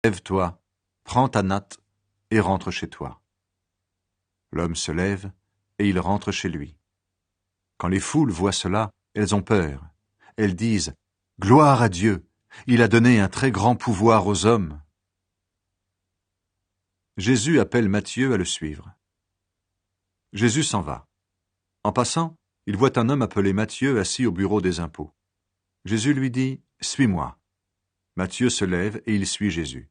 Lève-toi, prends ta natte et rentre chez toi. L'homme se lève et il rentre chez lui. Quand les foules voient cela, elles ont peur. Elles disent « Gloire à Dieu, il a donné un très grand pouvoir aux hommes. » Jésus appelle Matthieu à le suivre. Jésus s'en va. En passant, il voit un homme appelé Matthieu assis au bureau des impôts. Jésus lui dit « Suis-moi ». Matthieu se lève et il suit Jésus.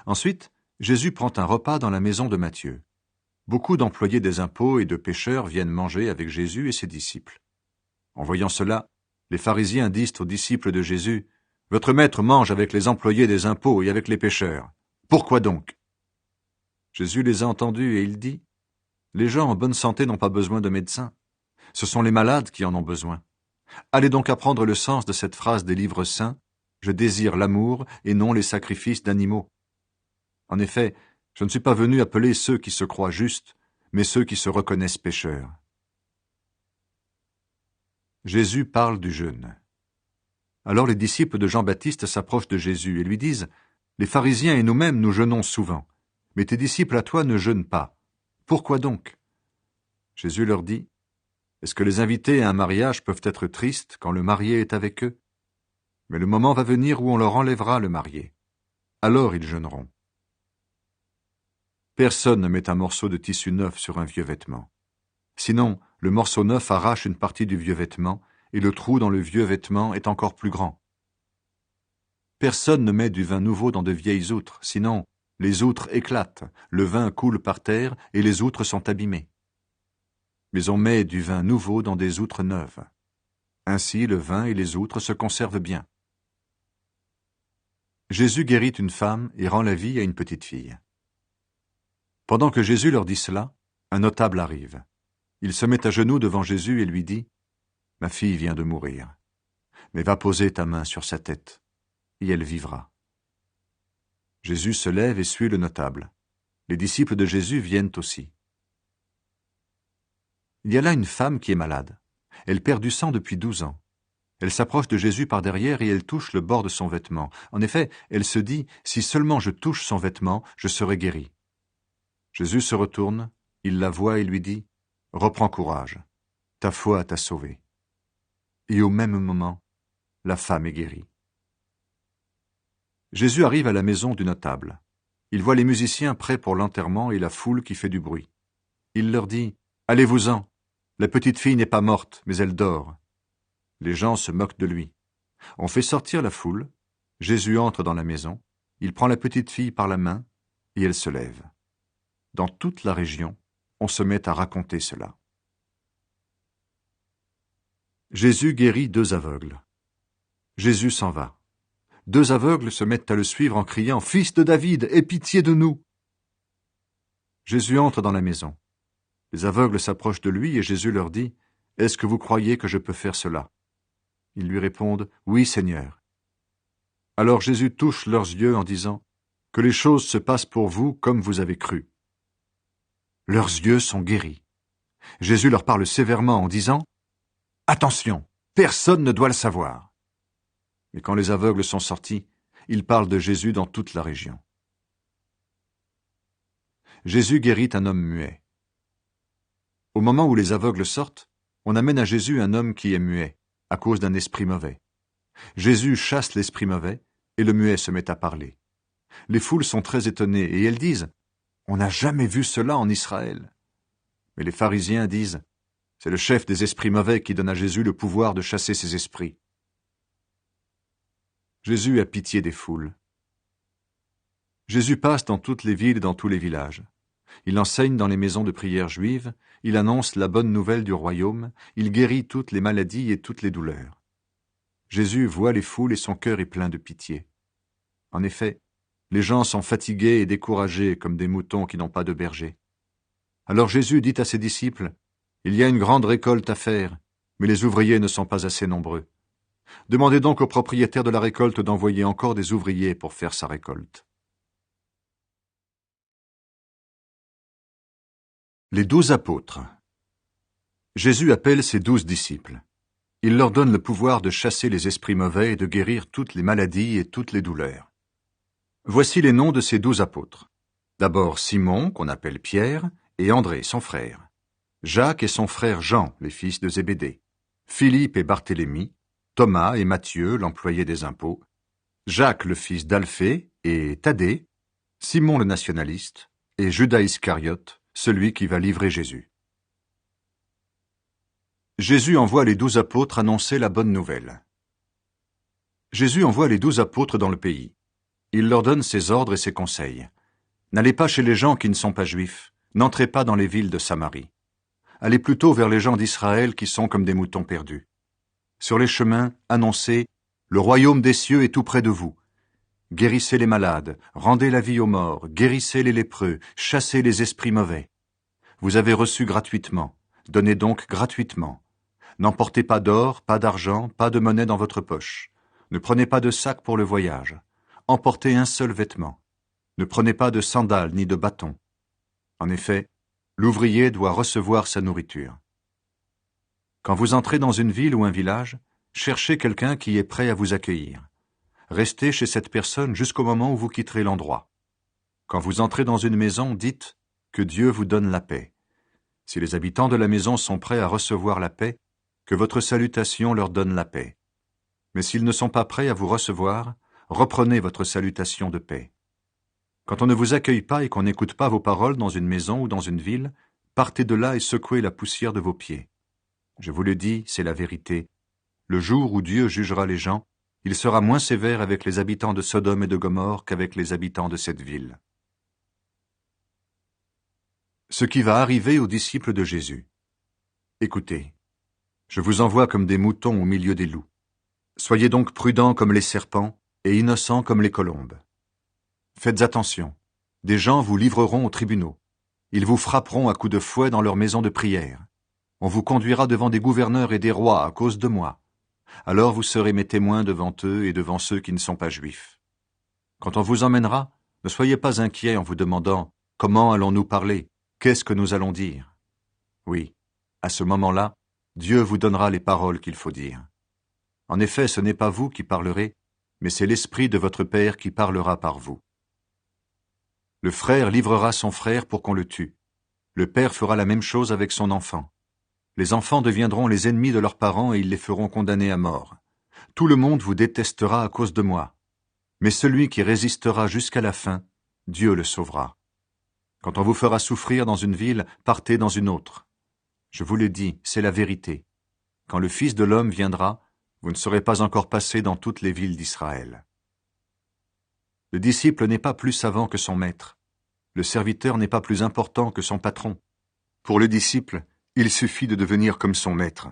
Ensuite, Jésus prend un repas dans la maison de Matthieu. Beaucoup d'employés des impôts et de pêcheurs viennent manger avec Jésus et ses disciples. En voyant cela, les pharisiens disent aux disciples de Jésus « Votre maître mange avec les employés des impôts et avec les pêcheurs. Pourquoi donc ?» Jésus les a entendus et il dit « Les gens en bonne santé n'ont pas besoin de médecins. Ce sont les malades qui en ont besoin. Allez donc apprendre le sens de cette phrase des livres saints « Je désire l'amour et non les sacrifices d'animaux. » En effet, je ne suis pas venu appeler ceux qui se croient justes, mais ceux qui se reconnaissent pécheurs. Jésus parle du jeûne. Alors les disciples de Jean-Baptiste s'approchent de Jésus et lui disent « Les pharisiens et nous-mêmes nous jeûnons souvent, mais tes disciples à toi ne jeûnent pas. Pourquoi donc ?» Jésus leur dit « Est-ce que les invités à un mariage peuvent être tristes quand le marié est avec eux? Mais le moment va venir où on leur enlèvera le marié. Alors ils jeûneront. Personne ne met un morceau de tissu neuf sur un vieux vêtement. Sinon, le morceau neuf arrache une partie du vieux vêtement, et le trou dans le vieux vêtement est encore plus grand. Personne ne met du vin nouveau dans de vieilles outres, sinon les outres éclatent, le vin coule par terre et les outres sont abîmées. Mais on met du vin nouveau dans des outres neuves. Ainsi le vin et les outres se conservent bien. Jésus guérit une femme et rend la vie à une petite fille. Pendant que Jésus leur dit cela, un notable arrive. Il se met à genoux devant Jésus et lui dit « Ma fille vient de mourir, mais va poser ta main sur sa tête, et elle vivra. » Jésus se lève et suit le notable. Les disciples de Jésus viennent aussi. Il y a là une femme qui est malade. Elle perd du sang depuis 12 ans. Elle s'approche de Jésus par derrière et elle touche le bord de son vêtement. En effet, elle se dit « Si seulement je touche son vêtement, je serai guérie. » Jésus se retourne, il la voit et lui dit « Reprends courage, ta foi t'a sauvée. » Et au même moment, la femme est guérie. Jésus arrive à la maison du notable. Il voit les musiciens prêts pour l'enterrement et la foule qui fait du bruit. Il leur dit « Allez-vous-en, la petite fille n'est pas morte, mais elle dort. » Les gens se moquent de lui. On fait sortir la foule. Jésus entre dans la maison. Il prend la petite fille par la main et elle se lève. Dans toute la région, on se met à raconter cela. Jésus guérit 2 aveugles. Jésus s'en va. 2 aveugles se mettent à le suivre en criant « Fils de David, aie pitié de nous !» Jésus entre dans la maison. Les aveugles s'approchent de lui et Jésus leur dit « Est-ce que vous croyez que je peux faire cela ?» Ils lui répondent « Oui, Seigneur. » Alors Jésus touche leurs yeux en disant « Que les choses se passent pour vous comme vous avez cru. » Leurs yeux sont guéris. Jésus leur parle sévèrement en disant « Attention, personne ne doit le savoir. » Mais quand les aveugles sont sortis, ils parlent de Jésus dans toute la région. Jésus guérit un homme muet. Au moment où les aveugles sortent, on amène à Jésus un homme qui est muet, à cause d'un esprit mauvais. Jésus chasse l'esprit mauvais, et le muet se met à parler. Les foules sont très étonnées, et elles disent « On n'a jamais vu cela en Israël. » Mais les pharisiens disent « C'est le chef des esprits mauvais qui donne à Jésus le pouvoir de chasser ces esprits. » Jésus a pitié des foules. Jésus passe dans toutes les villes et dans tous les villages. Il enseigne dans les maisons de prière juives, il annonce la bonne nouvelle du royaume, il guérit toutes les maladies et toutes les douleurs. Jésus voit les foules et son cœur est plein de pitié. En effet, les gens sont fatigués et découragés comme des moutons qui n'ont pas de berger. Alors Jésus dit à ses disciples, « Il y a une grande récolte à faire, mais les ouvriers ne sont pas assez nombreux. Demandez donc au propriétaire de la récolte d'envoyer encore des ouvriers pour faire sa récolte. » Les 12 apôtres. Jésus appelle ses 12 disciples. Il leur donne le pouvoir de chasser les esprits mauvais et de guérir toutes les maladies et toutes les douleurs. Voici les noms de ces 12 apôtres. D'abord Simon, qu'on appelle Pierre, et André, son frère. Jacques et son frère Jean, les fils de Zébédée. Philippe et Barthélemy. Thomas et Matthieu, l'employé des impôts. Jacques, le fils d'Alphée, et Thaddée. Simon le nationaliste, et Judas Iscariote, celui qui va livrer Jésus. Jésus envoie les 12 apôtres annoncer la bonne nouvelle. Jésus envoie les 12 apôtres dans le pays. Il leur donne ses ordres et ses conseils. N'allez pas chez les gens qui ne sont pas juifs, n'entrez pas dans les villes de Samarie. Allez plutôt vers les gens d'Israël qui sont comme des moutons perdus. Sur les chemins, annoncez « Le royaume des cieux est tout près de vous ». Guérissez les malades, rendez la vie aux morts, guérissez les lépreux, chassez les esprits mauvais. Vous avez reçu gratuitement, donnez donc gratuitement. N'emportez pas d'or, pas d'argent, pas de monnaie dans votre poche. Ne prenez pas de sac pour le voyage. Emportez un seul vêtement. Ne prenez pas de sandales ni de bâton. En effet, l'ouvrier doit recevoir sa nourriture. Quand vous entrez dans une ville ou un village, cherchez quelqu'un qui est prêt à vous accueillir. Restez chez cette personne jusqu'au moment où vous quitterez l'endroit. Quand vous entrez dans une maison, dites que Dieu vous donne la paix. Si les habitants de la maison sont prêts à recevoir la paix, que votre salutation leur donne la paix. Mais s'ils ne sont pas prêts à vous recevoir, reprenez votre salutation de paix. Quand on ne vous accueille pas et qu'on n'écoute pas vos paroles dans une maison ou dans une ville, partez de là et secouez la poussière de vos pieds. Je vous le dis, c'est la vérité. Le jour où Dieu jugera les gens, il sera moins sévère avec les habitants de Sodome et de Gomorrhe qu'avec les habitants de cette ville. Ce qui va arriver aux disciples de Jésus. Écoutez, je vous envoie comme des moutons au milieu des loups. Soyez donc prudents comme les serpents et innocents comme les colombes. Faites attention, des gens vous livreront aux tribunaux. Ils vous frapperont à coups de fouet dans leur maison de prière. On vous conduira devant des gouverneurs et des rois à cause de moi. Alors vous serez mes témoins devant eux et devant ceux qui ne sont pas juifs. Quand on vous emmènera, ne soyez pas inquiets en vous demandant « Comment allons-nous parler ? Qu'est-ce que nous allons dire ?» Oui, à ce moment-là, Dieu vous donnera les paroles qu'il faut dire. En effet, ce n'est pas vous qui parlerez, mais c'est l'Esprit de votre Père qui parlera par vous. Le frère livrera son frère pour qu'on le tue. Le père fera la même chose avec son enfant. Les enfants deviendront les ennemis de leurs parents et ils les feront condamner à mort. Tout le monde vous détestera à cause de moi. Mais celui qui résistera jusqu'à la fin, Dieu le sauvera. Quand on vous fera souffrir dans une ville, partez dans une autre. Je vous le dis, c'est la vérité. Quand le Fils de l'homme viendra, vous ne serez pas encore passé dans toutes les villes d'Israël. Le disciple n'est pas plus savant que son maître. Le serviteur n'est pas plus important que son patron. Pour le disciple, il suffit de devenir comme son maître.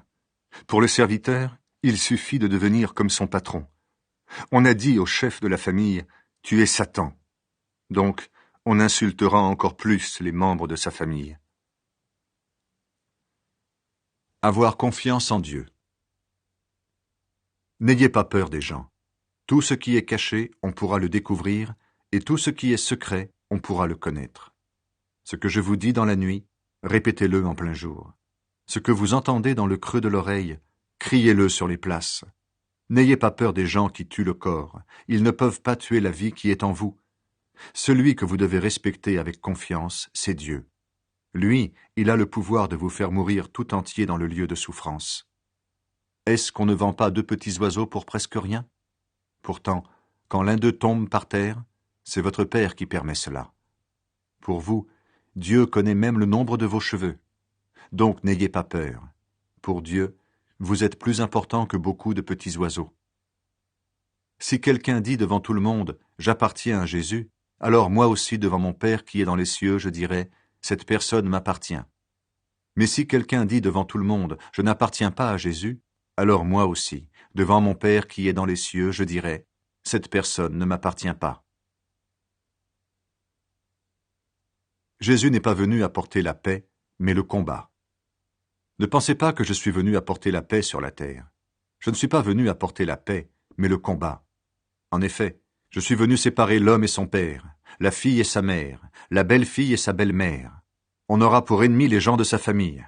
Pour le serviteur, il suffit de devenir comme son patron. On a dit au chef de la famille, « Tu es Satan ». Donc, on insultera encore plus les membres de sa famille. Avoir confiance en Dieu. N'ayez pas peur des gens. Tout ce qui est caché, on pourra le découvrir, et tout ce qui est secret, on pourra le connaître. Ce que je vous dis dans la nuit, répétez-le en plein jour. Ce que vous entendez dans le creux de l'oreille, criez-le sur les places. N'ayez pas peur des gens qui tuent le corps, ils ne peuvent pas tuer la vie qui est en vous. Celui que vous devez respecter avec confiance, c'est Dieu. Lui, il a le pouvoir de vous faire mourir tout entier dans le lieu de souffrance. Est-ce qu'on ne vend pas 2 petits oiseaux pour presque rien? Pourtant, quand l'un d'eux tombe par terre, c'est votre Père qui permet cela. Pour vous, Dieu connaît même le nombre de vos cheveux. Donc n'ayez pas peur. Pour Dieu, vous êtes plus important que beaucoup de petits oiseaux. Si quelqu'un dit devant tout le monde « J'appartiens à Jésus », alors moi aussi devant mon Père qui est dans les cieux, je dirai « Cette personne m'appartient ». Mais si quelqu'un dit devant tout le monde « Je n'appartiens pas à Jésus », alors moi aussi, devant mon Père qui est dans les cieux, je dirai « Cette personne ne m'appartient pas ». Jésus n'est pas venu apporter la paix, mais le combat. Ne pensez pas que je suis venu apporter la paix sur la terre. Je ne suis pas venu apporter la paix, mais le combat. En effet, je suis venu séparer l'homme et son père, la fille et sa mère, la belle-fille et sa belle-mère. On aura pour ennemis les gens de sa famille.